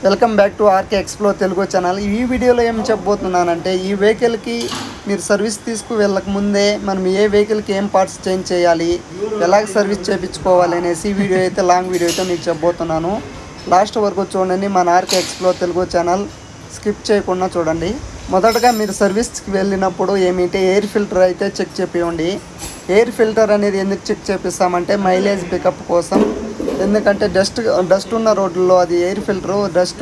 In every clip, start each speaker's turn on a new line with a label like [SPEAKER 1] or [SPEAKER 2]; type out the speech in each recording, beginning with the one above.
[SPEAKER 1] Welcome back to RK explore Telugu channel. ఈ వీడియోలో ఏం చెప్పబోతున్నానంటే, ఈ వెహికల్కి మీరు సర్వీస్ వెళ్ళక ముందే మనం ఏ వెహికల్కి ఏం పార్ట్స్ చేంజ్ చేయాలి, ఎలాగ సర్వీస్ చేయించుకోవాలి అనేసి వీడియో అయితే లాంగ్ వీడియో అయితే మీకు చెప్పబోతున్నాను. లాస్ట్ వరకు చూడండి. మన RK explore Telugu channel skip చేయకుండా చూడండి. మొదటగా మీరు సర్వీస్కి వెళ్ళినప్పుడు ఏమిటి ఎయిర్ ఫిల్టర్ అయితే చెక్ చేపియండి. ఎయిర్ ఫిల్టర్ అనేది ఎందుకు చెక్ చేపిస్తామంటే మైలేజ్ పికప్ కోసం. ఎందుకంటే డస్ట్ ఉన్న రోడ్లలో అది ఎయిర్ ఫిల్టరు డస్ట్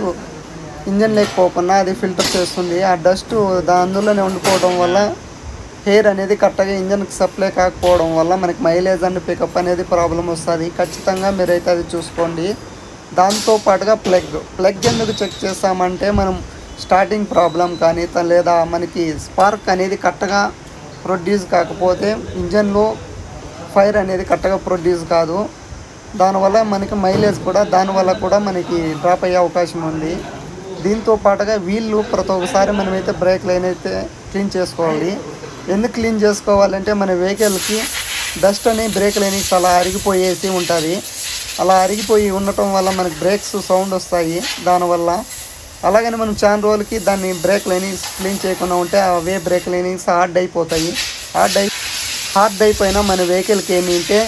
[SPEAKER 1] ఇంజన్ లేకపోకుండా అది ఫిల్టర్ చేస్తుంది. ఆ డస్ట్ అందులోనే ఉండిపోవడం వల్ల ఎయిర్ అనేది కరెక్ట్గా ఇంజన్కి సప్లై కాకపోవడం వల్ల మనకి మైలేజ్ అండ్ పికప్ అనేది ప్రాబ్లం వస్తుంది. ఖచ్చితంగా మీరైతే అది చూసుకోండి. దాంతోపాటుగా ప్లగ్ ఎందుకు చెక్ చేస్తామంటే, మనం స్టార్టింగ్ ప్రాబ్లం కానీ లేదా మనకి స్పార్క్ అనేది కరెక్ట్గా ప్రొడ్యూస్ కాకపోతే ఇంజన్లో ఫైర్ అనేది కరెక్ట్గా ప్రొడ్యూస్ కాదు. దానివల్ల మనకి మైలేజ్ కూడా మనకి డ్రాప్ అయ్యే అవకాశం ఉంది. దీంతో పాటుగా వీళ్ళు ప్రతి ఒక్కసారి మనమైతే బ్రేక్ లైన్ అయితే క్లీన్ చేసుకోవాలి. ఎందుకు క్లీన్ చేసుకోవాలంటే, మన వెహికల్కి డస్ట్ అని బ్రేక్ లైన్ చాలా అరిగిపోయేసి ఉంటుంది. అలా అరిగిపోయి ఉండటం వల్ల మనకి బ్రేక్స్ సౌండ్ వస్తాయి దానివల్ల. అలాగని మనం చాలా రోజులకి దాన్ని బ్రేక్ లైనింగ్స్ క్లీన్ చేయకుండా ఉంటే అవే బ్రేక్ లైనింగ్స్ హార్డ్ అయిపోతాయి. హార్డ్ అయిపోయినా మన వెహికల్కి ఏమిటంటే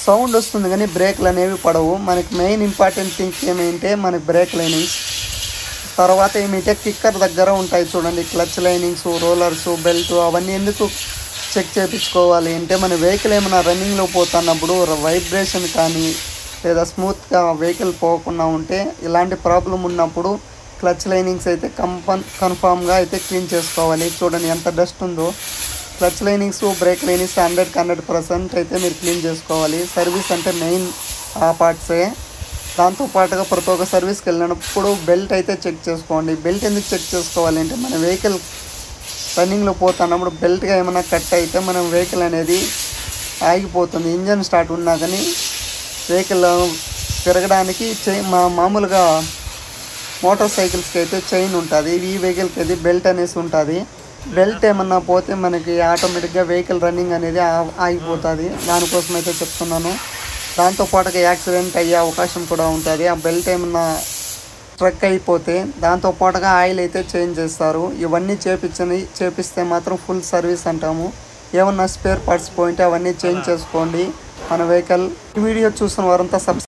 [SPEAKER 1] సౌండ్ వస్తుంది కానీ బ్రేక్లు అనేవి పడవు. మనకి మెయిన్ ఇంపార్టెంట్ థింగ్స్ ఏమంటే మనకి బ్రేక్ లైనింగ్స్, తర్వాత ఏమిటంటే కిక్కర్ దగ్గర ఉంటాయి చూడండి, క్లచ్ లైనింగ్స్, రోలర్స్, బెల్ట్ అవన్నీ ఎందుకు చెక్ చేయించుకోవాలి అంటే, మన వెహికల్ ఏమైనా రన్నింగ్లో పోతున్నప్పుడు వైబ్రేషన్ కానీ లేదా స్మూత్గా వెహికల్ పోకుండా ఉంటే, ఇలాంటి ప్రాబ్లం ఉన్నప్పుడు క్లచ్ లైనింగ్స్ అయితే కన్ఫామ్గా అయితే క్లీన్ చేసుకోవాలి. చూడండి ఎంత డస్ట్ ఉందో. క్లచ్ లైనింగ్స్, బ్రేక్ లైనింగ్స్ 100% అయితే మీరు క్లీన్ చేసుకోవాలి. సర్వీస్ అంటే మెయిన్ ఆ పార్ట్సే. దాంతోపాటుగా ప్రతి ఒక్క సర్వీస్కి వెళ్ళినప్పుడు బెల్ట్ అయితే చెక్ చేసుకోండి. బెల్ట్ ఎందుకు చెక్ చేసుకోవాలి అంటే, మన వెహికల్ రన్నింగ్లో పోతున్నప్పుడు బెల్ట్గా ఏమైనా కట్ అయితే మనం వెహికల్ అనేది ఆగిపోతుంది. ఇంజన్ స్టార్ట్ ఉన్నా కానీ వెహికల్ తిరగడానికి మామూలుగా మోటార్ సైకిల్స్కి అయితే చైన్ ఉంటుంది, ఈ వెహికల్కి అయితే బెల్ట్ అనేసి ఉంటుంది. బెల్ట్ ఏమన్నా పోతే మనకి ఆటోమేటిక్గా వెహికల్ రన్నింగ్ అనేది ఆగిపోతుంది. దానికోసం అయితే చెప్తున్నాను. దాంతోపాటుగా యాక్సిడెంట్ అయ్యే అవకాశం కూడా ఉంటుంది. ఆ బెల్ట్ ఏమన్నా స్ట్రక్ అయిపోతే దాంతోపాటుగా ఆయిల్ అయితే చేంజ్ చేస్తారు. ఇవన్నీ చేపిస్తే మాత్రం ఫుల్ సర్వీస్ అంటాము. ఏమన్నా స్పేర్ పార్ట్స్ పోయింటే అవన్నీ చేంజ్ చేసుకోండి మన వెహికల్. ఈ వీడియో చూసిన వారంతా